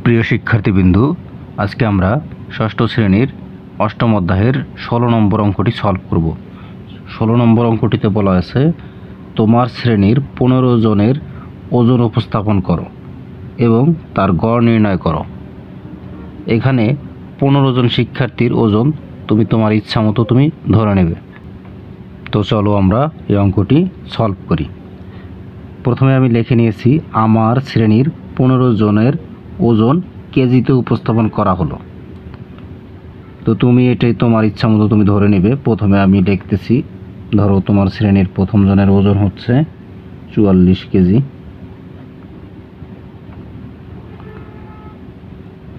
প্রিয় শিক্ষার্থীবৃন্দু, আজকে আমরা ষষ্ঠ শ্রেণীর অষ্টম অধ্যায়ের 16 নম্বর অঙ্কটি সলভ করব। 16 নম্বর অঙ্কটিতে বলা আছে, তোমার শ্রেণীর 15 জনের ওজন উপস্থাপন করো এবং তার গড় নির্ণয় করো। এখানে 15 জন শিক্ষার্থীর ওজন তুমি তোমার ইচ্ছা মতো তুমি ধরে নেবে। তো চলো আমরা এই অঙ্কটি সলভ করি। প্রথমে আমি লিখে নিয়েছি, আমার শ্রেণীর 15 জনের ওজন কেজিতে উপস্থাপন করা হলো। তো তুমি এটাই তোমার ইচ্ছা মতো তুমি ধরে নেবে। প্রথমে আমি লিখতেছি, ধরো তোমার শ্রেণীর প্রথম জনের ওজন হচ্ছে 44 KG,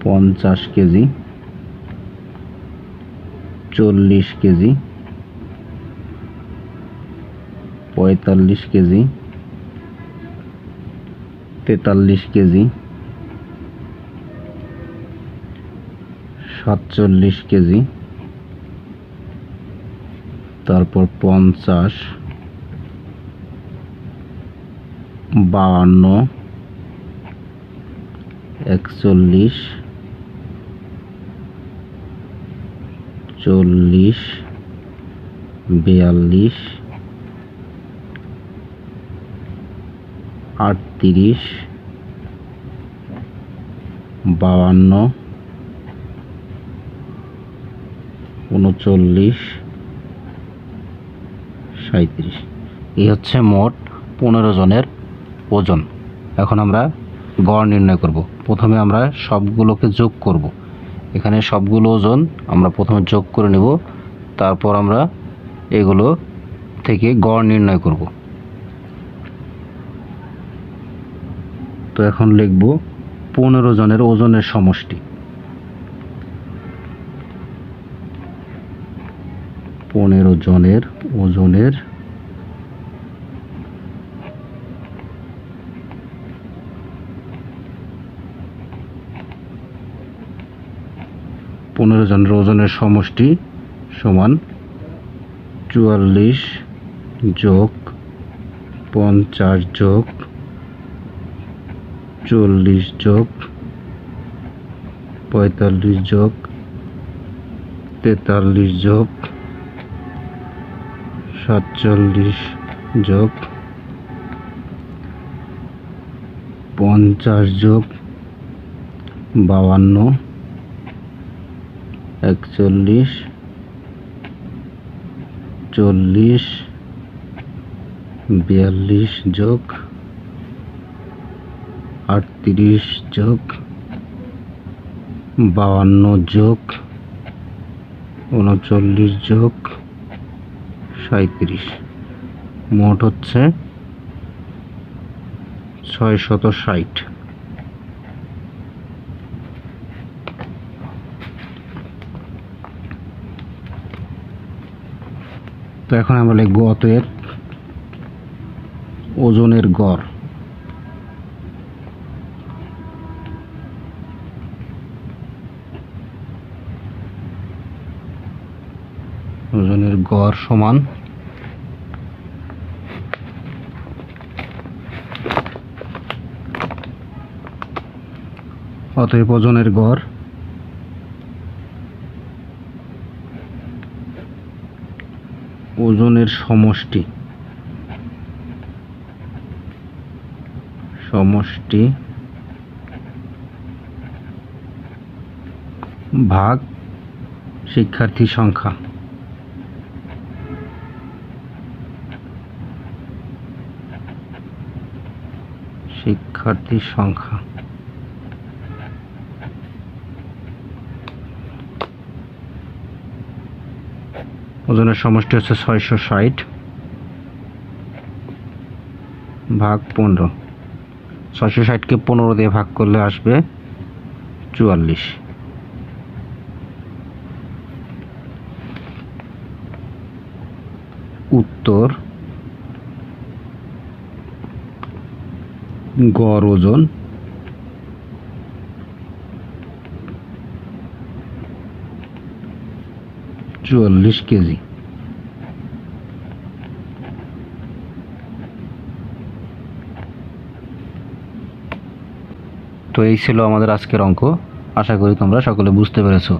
50 KG, 40 KG, 45 KG, 43 KG, 47 KG, তারপর 50, 52, 41, 40, 42, 38, 52, 39, 37। এই হচ্ছে মোট 15 জনের ওজন। এখন আমরা গড় নির্ণয় করব। প্রথমে আমরা সবগুলোকে যোগ করব। এখানে সবগুলো ওজন আমরা প্রথমে যোগ করে নেব, তারপর আমরা এগুলো থেকে গড় নির্ণয় করব। তো এখন লিখব 15 জনের ওজনের সমষ্টি। 15 জনের ওজনের সমষ্টি সমান 44 যোগ 50 যোগ 40 যোগ 45 যোগ 43 যোগ 47 যোগ 50 যোগ 52, 41, 40, 42 যোগ 38 যোগ 52 যোগ 39 যোগ 37, মোট হচ্ছে 660। তো এখন আমরা লিখব, অতএব ওজনের গড়। ওজনের গড় সমান অতএব ওজনের গড় ওজনের সমষ্টি ভাগ শিক্ষার্থী সংখ্যা। ওজনের সমষ্টি হচ্ছে 660 ভাগ 15। 660কে 15 দিয়ে ভাগ করলে আসবে 44। উত্তর, গড় ওজন 44 কেজি। তো এই ছিল আমাদের আজকের অঙ্ক। আশা করি তোমরা সকলে বুঝতে পেরেছো।